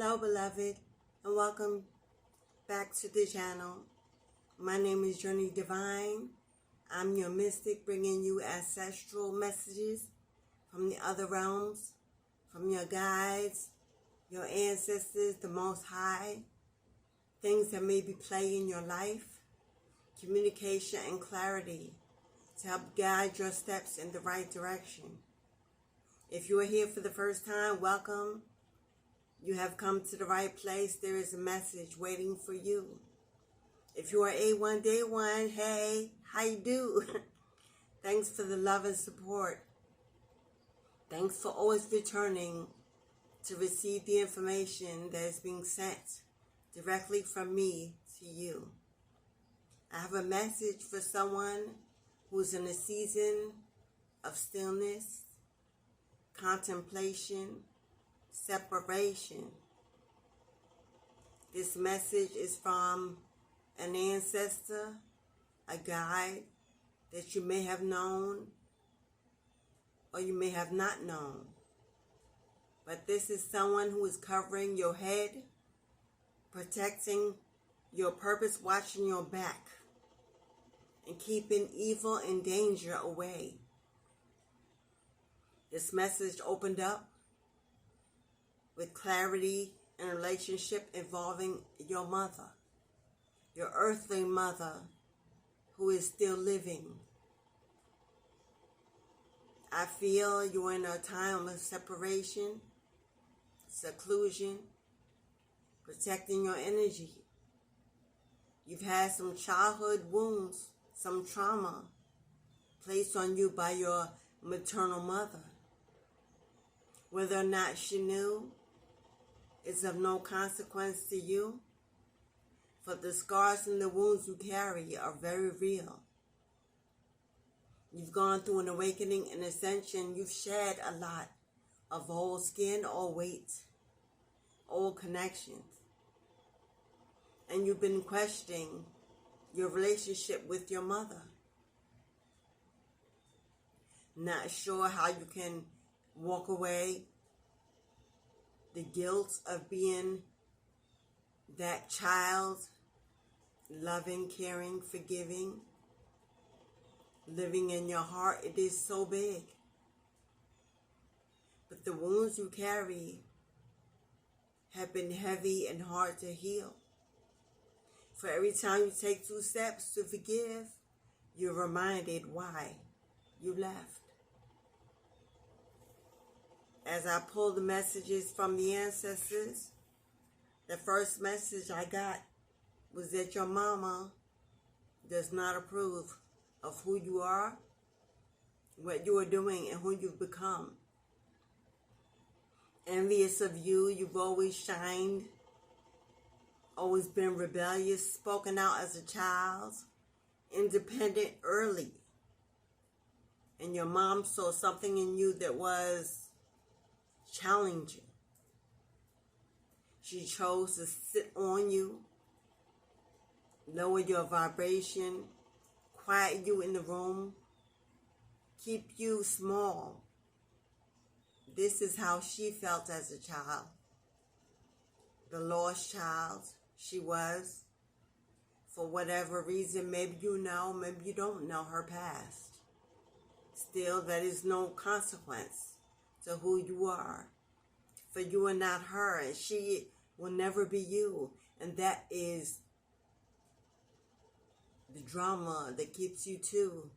Hello, beloved, and welcome back to the channel. My name is Journey Divine. I'm your mystic, bringing you ancestral messages from the other realms, from your guides, your ancestors, the Most High, things that may be playing your life, communication and clarity to help guide your steps in the right direction. If you are here for the first time, welcome. You have come to the right place. There is a message waiting for you. If you are A1 Day 1, hey, how you do? Thanks for the love and support. Thanks for always returning to receive the information that is being sent directly from me to you. I have a message for someone who's in a season of stillness, contemplation, separation. This message is from an ancestor, a guide that you may have known or you may have not known. But this is someone who is covering your head, protecting your purpose, watching your back, and keeping evil and danger away. This message opened up with clarity in a relationship involving your mother, your earthly mother who is still living. I feel you're in a time of separation, seclusion, protecting your energy. You've had some childhood wounds, some trauma placed on you by your maternal mother. Whether or not she knew is of no consequence to you, for the scars and the wounds you carry are very real. You've gone through an awakening and ascension. You've shed a lot of old skin, old weight, old connections. And you've been questioning your relationship with your mother. Not sure how you can walk away. The guilt of being that child, loving, caring, forgiving, living in your heart, it is so big. But the wounds you carry have been heavy and hard to heal. For every time you take 2 steps to forgive, you're reminded why you left. As I pull the messages from the ancestors, the first message I got was that your mama does not approve of who you are, what you are doing, and who you've become. Envious of you, you've always shined, always been rebellious, spoken out as a child, independent early. And your mom saw something in you that was challenging. She chose to sit on you, lower your vibration, quiet you in the room, keep you small. This is how she felt as a child. The lost child she was. For whatever reason, maybe you know, maybe you don't know her past. Still, that is no consequence to who you are. For you are not her, and she will never be you. And that is the drama that keeps you two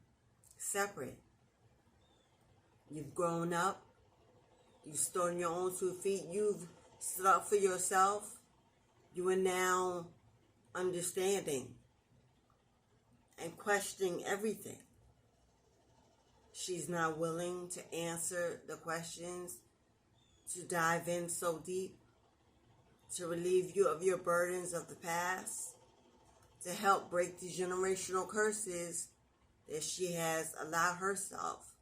separate. You've grown up. You've stood on your own 2 feet. You've stood up for yourself. You are now understanding and questioning everything. She's not willing to answer the questions, to dive in so deep, to relieve you of your burdens of the past, to help break the generational curses that she has allowed herself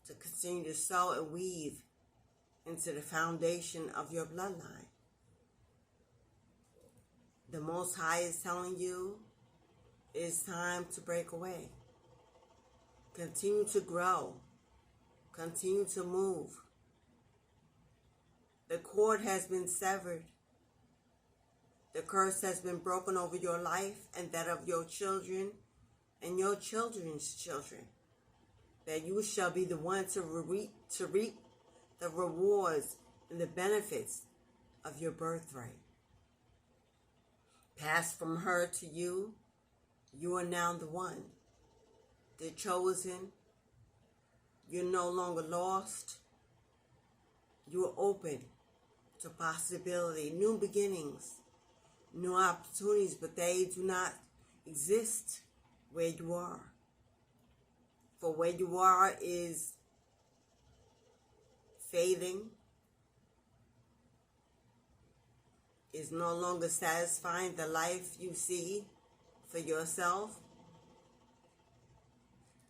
to continue to sow and weave into the foundation of your bloodline. The Most High is telling you it's time to break away. Continue to grow. Continue to move. The cord has been severed. The curse has been broken over your life and that of your children and your children's children. That you shall be the one to reap the rewards and the benefits of your birthright. Passed from her to you, you are now the one, the chosen. You're no longer lost. You are open to possibility, new beginnings, new opportunities, but they do not exist where you are. For where you are is fading, is no longer satisfying the life you see for yourself.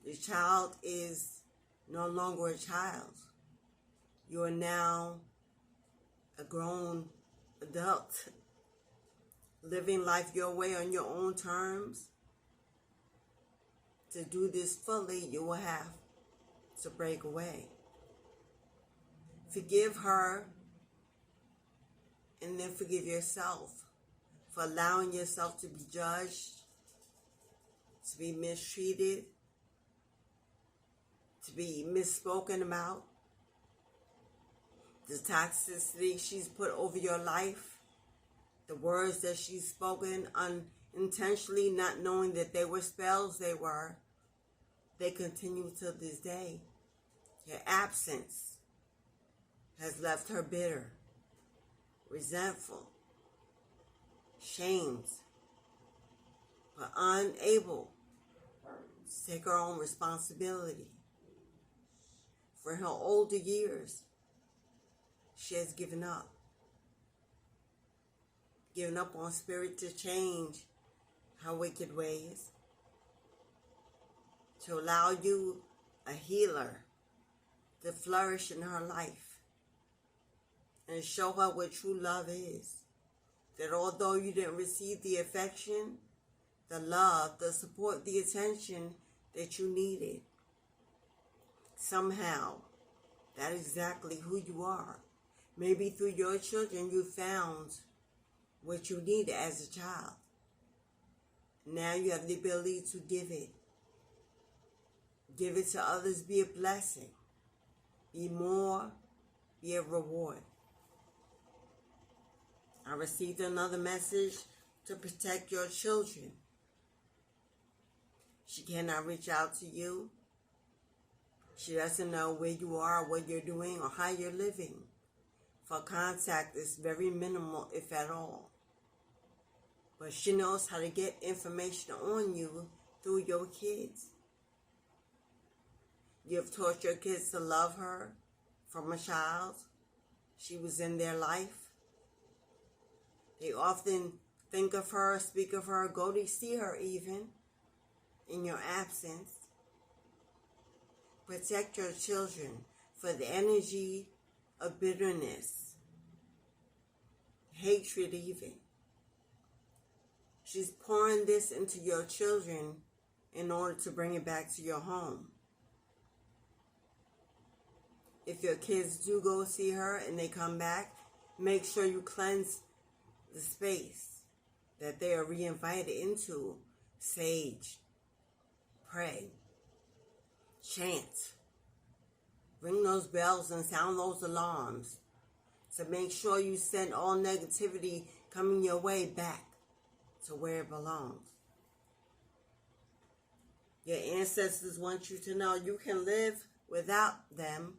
The child is no longer a child. You are now a grown adult, living life your way on your own terms. To do this fully, you will have to break away. Forgive her and then forgive yourself for allowing yourself to be judged, to be mistreated, to be misspoken about. The toxicity she's put over your life, the words that she's spoken unintentionally, not knowing that they were spells, they continue to this day. Your absence has left her bitter, resentful, shamed, but unable to take her own responsibility. For her older years, she has given up. Given up on spirit to change her wicked ways. To allow you, a healer, to flourish in her life. And show her what true love is. That although you didn't receive the affection, the love, the support, the attention that you needed, somehow, that is exactly who you are. Maybe through your children you found what you needed as a child. Now you have the ability to give it. Give it to others, be a blessing. Be more, be a reward. I received another message to protect your children. She cannot reach out to you. She doesn't know where you are, what you're doing, or how you're living. For contact is very minimal, if at all. But she knows how to get information on you through your kids. You have taught your kids to love her from a child. She was in their life. They often think of her, speak of her, go to see her even in your absence. Protect your children for the energy of bitterness, hatred even. She's pouring this into your children in order to bring it back to your home. If your kids do go see her and they come back, make sure you cleanse the space that they are re-invited into. Sage, pray, chant, ring those bells and sound those alarms to make sure you send all negativity coming your way back to where it belongs. Your ancestors want you to know you can live without them.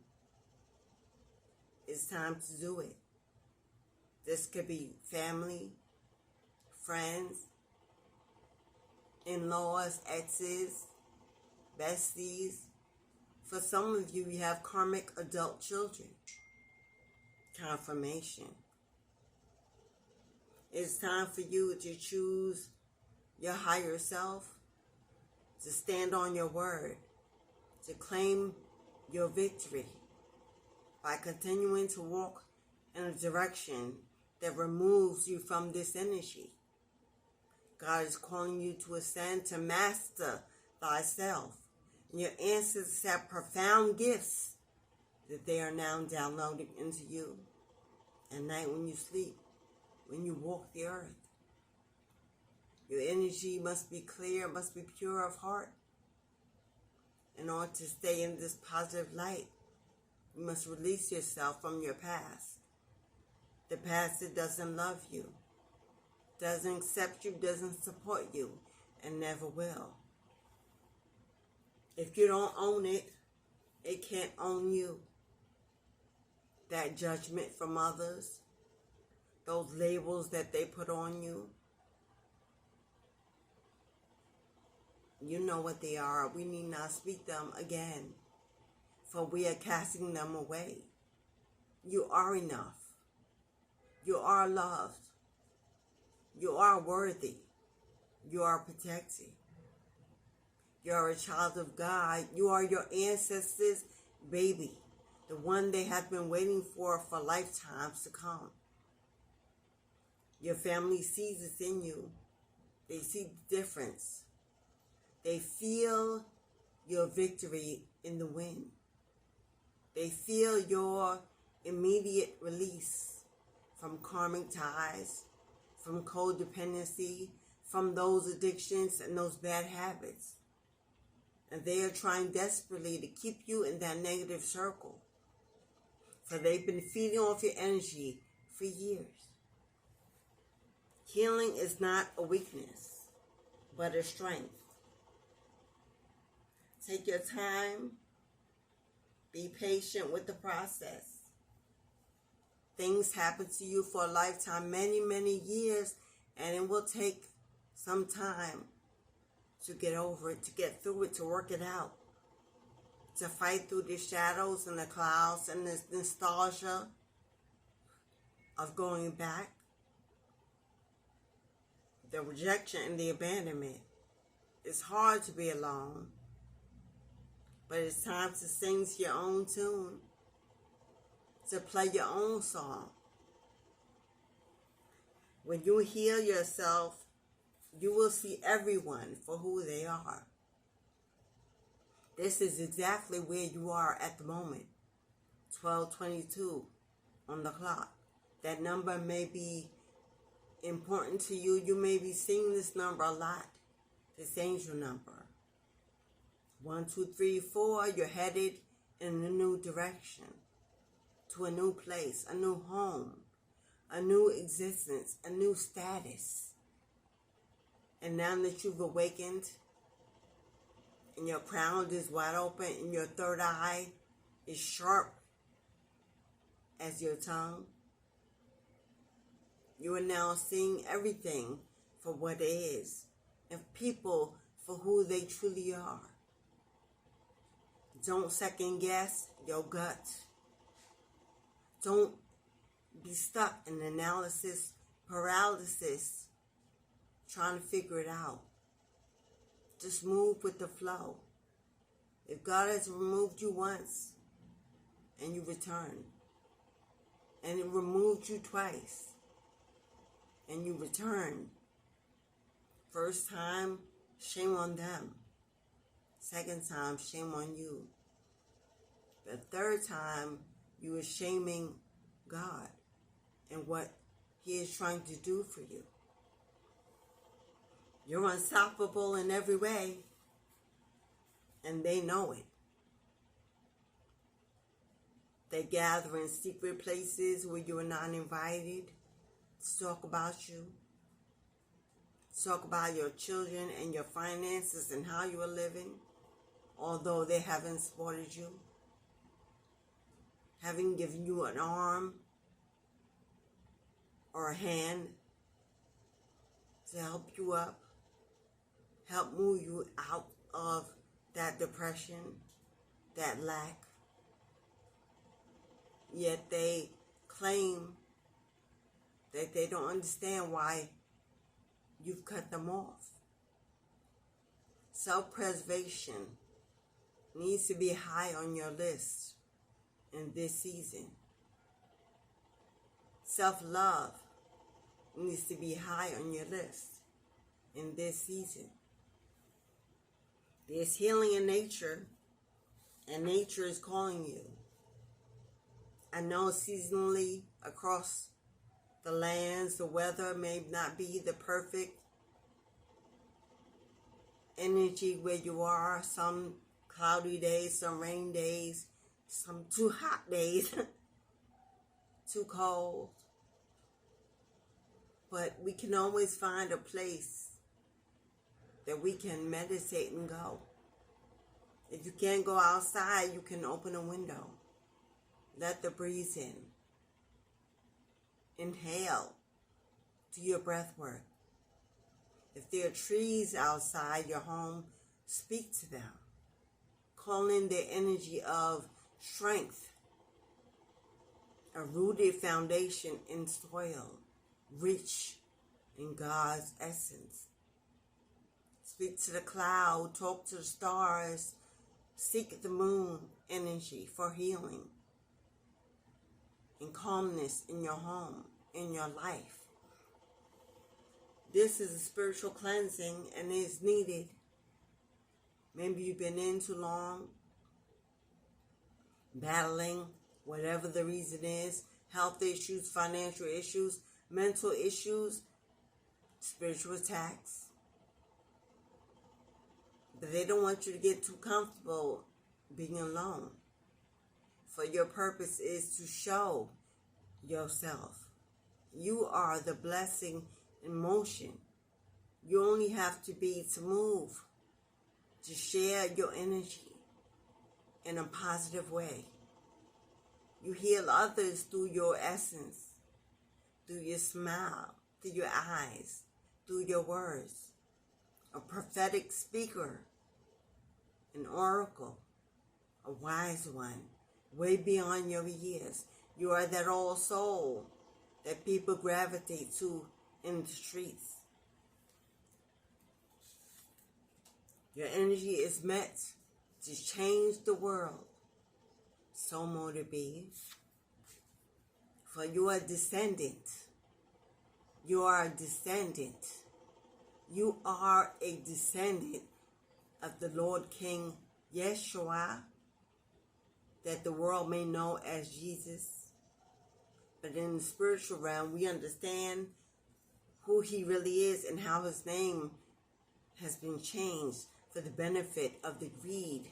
It's time to do it. This could be family, friends, in-laws, exes, besties. For some of you, you have karmic adult children. Confirmation. It's time for you to choose your higher self, to stand on your word, to claim your victory by continuing to walk in a direction that removes you from this energy. God is calling you to ascend, to master thyself. And your ancestors have profound gifts that they are now downloading into you. At night when you sleep, when you walk the earth, Your energy must be clear, must be pure of heart. In order to stay in this positive light, you must release yourself from your past. The past that doesn't love you, doesn't accept you, doesn't support you, and never will. If you don't own it, it can't own you. That judgment from others, those labels that they put on you, you know what they are. We need not speak them again, for we are casting them away. You are enough. You are loved. You are worthy. You are protected. You are a child of God. You are your ancestors' baby, the one they have been waiting for lifetimes to come. Your family sees it in you. They see the difference. They feel your victory in the win. They feel your immediate release from karmic ties, from codependency, from those addictions and those bad habits. And they are trying desperately to keep you in that negative circle. For they've been feeding off your energy for years. Healing is not a weakness, but a strength. Take your time. Be patient with the process. Things happen to you for a lifetime, many, many years, and it will take some time to get over it, to get through it, to work it out, to fight through the shadows and the clouds and the nostalgia of going back, the rejection and the abandonment. It's hard to be alone, but it's time to sing to your own tune, to play your own song. When you heal yourself, you will see everyone for who they are. This is exactly where you are at the moment, 12:22 on the clock. That number may be important to you. You may be seeing this number a lot, this angel number. 1, 2, 3, 4, you're headed in a new direction, to a new place, a new home, a new existence, a new status. And now that you've awakened, and your crown is wide open, and your third eye is sharp as your tongue, you are now seeing everything for what it is, and people for who they truly are. Don't second guess your gut. Don't be stuck in analysis paralysis, trying to figure it out. Just move with the flow. If God has removed you once and you return, and it removed you twice and you return, first time, shame on them. Second time, shame on you. The third time, you are shaming God and what He is trying to do for you. You're unstoppable in every way, and they know it. They gather in secret places where you are not invited to talk about you, to talk about your children and your finances and how you are living, although they haven't supported you, haven't given you an arm or a hand to help you up, help move you out of that depression, that lack. Yet they claim that they don't understand why you've cut them off. Self-preservation needs to be high on your list in this season. Self-love needs to be high on your list in this season. There's healing in nature, and nature is calling you. I know seasonally across the lands, the weather may not be the perfect energy where you are. Some cloudy days, some rain days, some too hot days, too cold. But we can always find a place that we can meditate and go. If you can't go outside, you can open a window. Let the breeze in. Inhale. Do your breath work. If there are trees outside your home, speak to them. Call in their energy of strength. A rooted foundation in soil, rich in God's essence. Speak to the cloud, talk to the stars, seek the moon energy for healing and calmness in your home, in your life. This is a spiritual cleansing and is needed. Maybe you've been in too long, battling whatever the reason is, health issues, financial issues, mental issues, spiritual attacks. But they don't want you to get too comfortable being alone. For your purpose is to show yourself. You are the blessing in motion. You only have to be to move, to share your energy in a positive way. You heal others through your essence, through your smile, through your eyes, through your words. A prophetic speaker, an oracle, a wise one, way beyond your years. You are that old soul that people gravitate to in the streets. Your energy is meant to change the world. So more to be. For you are a descendant. You are a descendant. You are a descendant of the Lord King Yeshua, that the world may know as Jesus. But in the spiritual realm, we understand who he really is and how his name has been changed for the benefit of the greed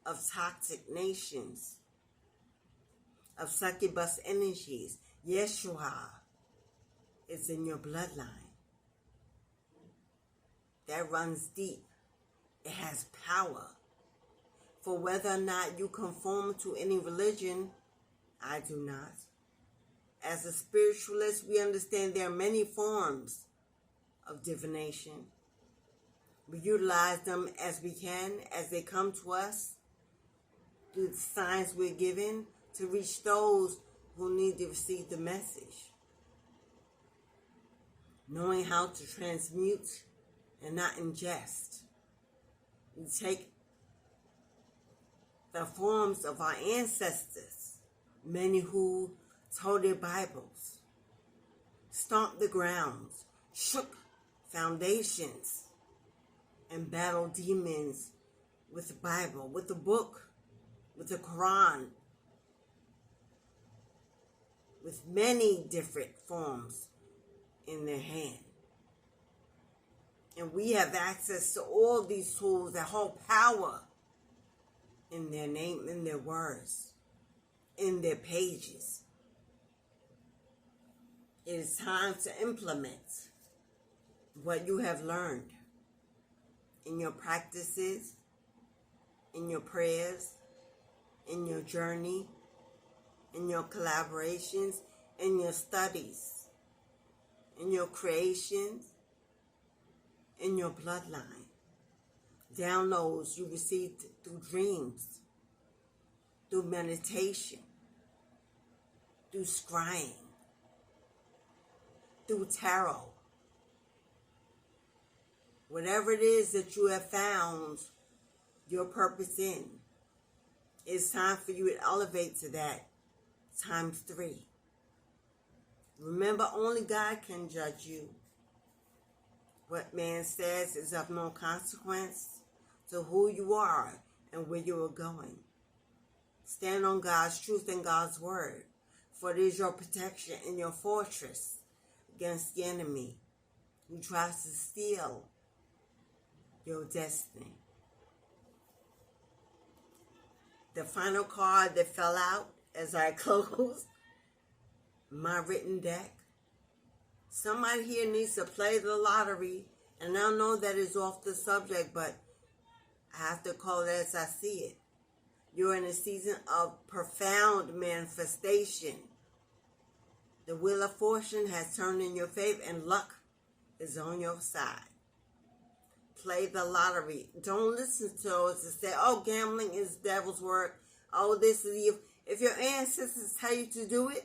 of toxic nations, of succubus energies. Yeshua is in your bloodline. That runs deep. It has power. For whether or not you conform to any religion, I do not. As a spiritualist, we understand there are many forms of divination. We utilize them as we can, as they come to us, through the signs we're given, to reach those who need to receive the message. Knowing how to transmute and not ingest. We take the forms of our ancestors, many who told their Bibles, stomped the grounds, shook foundations, and battled demons with the Bible, with the book, with the Quran, with many different forms in their hand. And we have access to all these tools that hold power in their name, in their words, in their pages. It is time to implement what you have learned in your practices, in your prayers, in your journey, in your collaborations, in your studies, in your creations, in your bloodline. Downloads you received through dreams, through meditation, through scrying, through tarot. Whatever it is that you have found your purpose in, it's time for you to elevate to that ×3. Remember, only God can judge you. What man says is of no consequence to who you are and where you are going. Stand on God's truth and God's word, for it is your protection and your fortress against the enemy. who tries to steal your destiny. The final card that fell out as I close my written deck. Somebody here needs to play the lottery, and I know that is off the subject, but I have to call it as I see it. You're in a season of profound manifestation. The wheel of fortune has turned in your favor, and luck is on your side. Play the lottery. Don't listen to those that say, oh, gambling is devil's work. Oh, this is you. If your ancestors tell you to do it,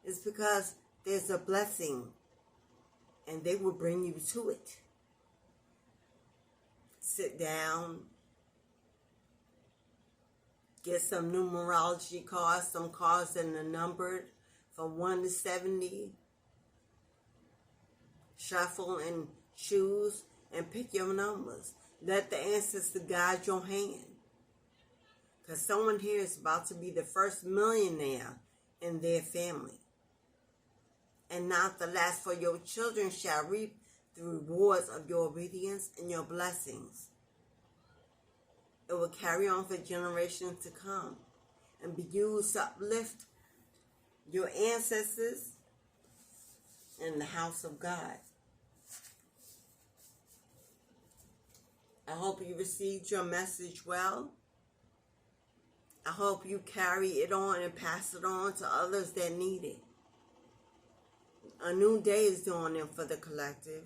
it's because there's a blessing, and they will bring you to it. Sit down. Get some numerology cards, some cards that are numbered from 1 to 70. Shuffle and choose and pick your numbers. Let the ancestor guide your hand. Because someone here is about to be the first millionaire in their family. And not the last, for your children shall reap the rewards of your obedience and your blessings. It will carry on for generations to come and be used to uplift your ancestors in the house of God. I hope you received your message well. I hope you carry it on and pass it on to others that need it. A new day is dawning for the collective.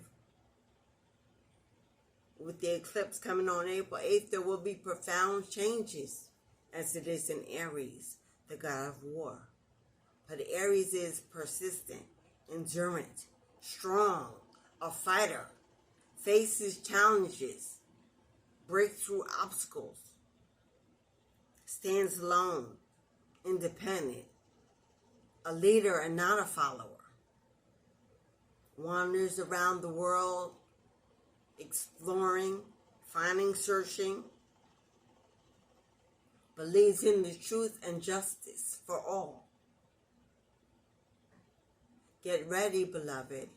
With the eclipse coming on April 8th, there will be profound changes, as it is in Aries, the god of war. But Aries is persistent, endurant, strong, a fighter, faces challenges, breaks through obstacles, stands alone, independent, a leader and not a follower, wanders around the world, exploring, finding, searching, believes in the truth and justice for all. Get ready, beloved.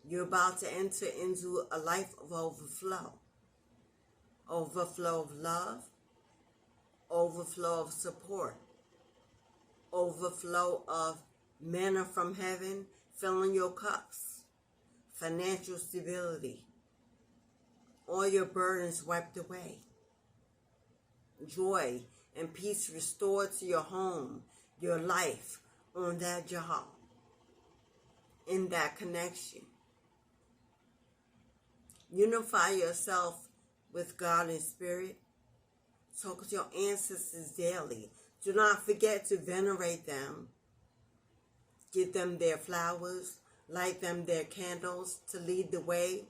You're about to enter into a life of overflow. Overflow of love, overflow of support, overflow of manna from heaven filling your cups, financial stability, all your burdens wiped away, joy and peace restored to your home, your life, on that job, in that connection. Unify yourself with God and Spirit. Talk to your ancestors daily. Do not forget to venerate them. Give them their flowers. Light them their candles to lead the way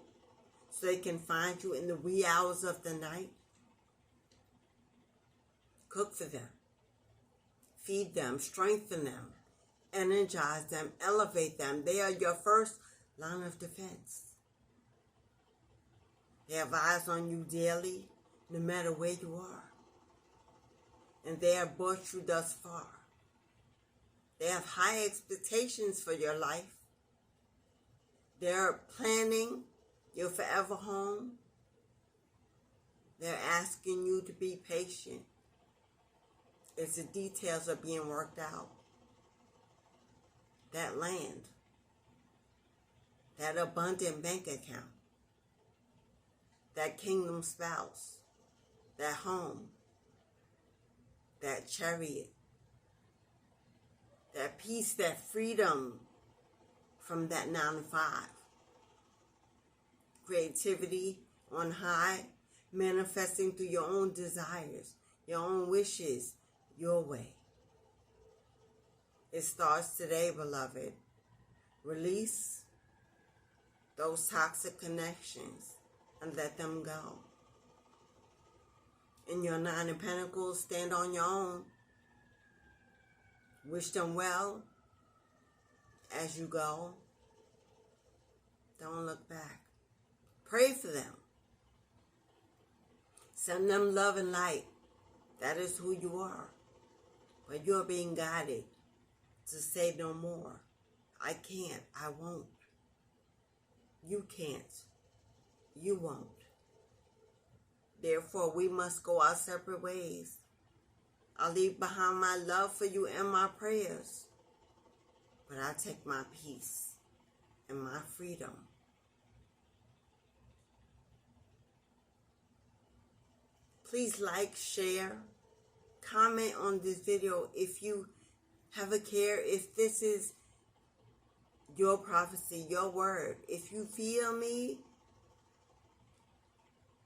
so they can find you in the wee hours of the night. Cook for them. Feed them. Strengthen them. Energize them. Elevate them. They are your first line of defense. They have eyes on you daily, no matter where you are. And they have brought you thus far. They have high expectations for your life. They're planning your forever home. They're asking you to be patient as the details are being worked out. That land, that abundant bank account, that kingdom spouse, that home, that chariot, that peace, that freedom from that 9 to 5. Creativity on high, manifesting through your own desires, your own wishes, your way. It starts today, beloved. Release those toxic connections and let them go. In your 9 of Pentacles, stand on your own. Wish them well as you go. Don't look back. Pray for them. Send them love and light. That is who you are. But you're being guided to say no more. I can't. I won't. You can't. You won't. Therefore, we must go our separate ways. I leave behind my love for you and my prayers, but I take my peace and my freedom. Please like, share, comment on this video if you have a care, if this is your prophecy, your word. If you feel me,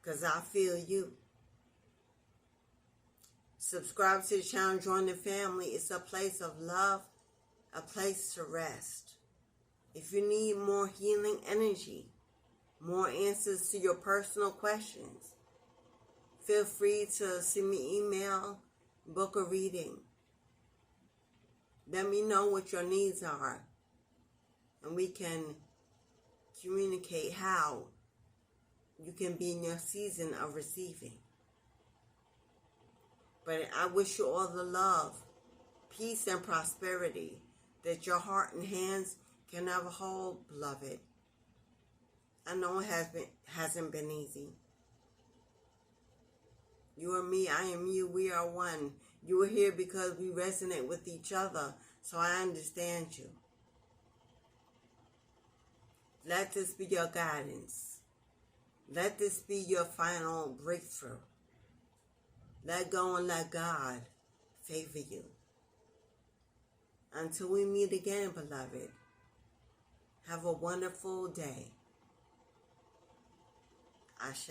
because I feel you. Subscribe to the channel, join the family. It's a place of love, a place to rest. If you need more healing energy, more answers to your personal questions, feel free to send me email, book a reading. Let me know what your needs are, and we can communicate how you can be in your season of receiving. But I wish you all the love, peace, and prosperity that your heart and hands can ever hold, beloved. I know it hasn't been easy. You and me, I am you, we are one. You are here because we resonate with each other, so I understand you. Let this be your guidance. Let this be your final breakthrough. Let go and let God favor you. Until we meet again, beloved, have a wonderful day. Ashe.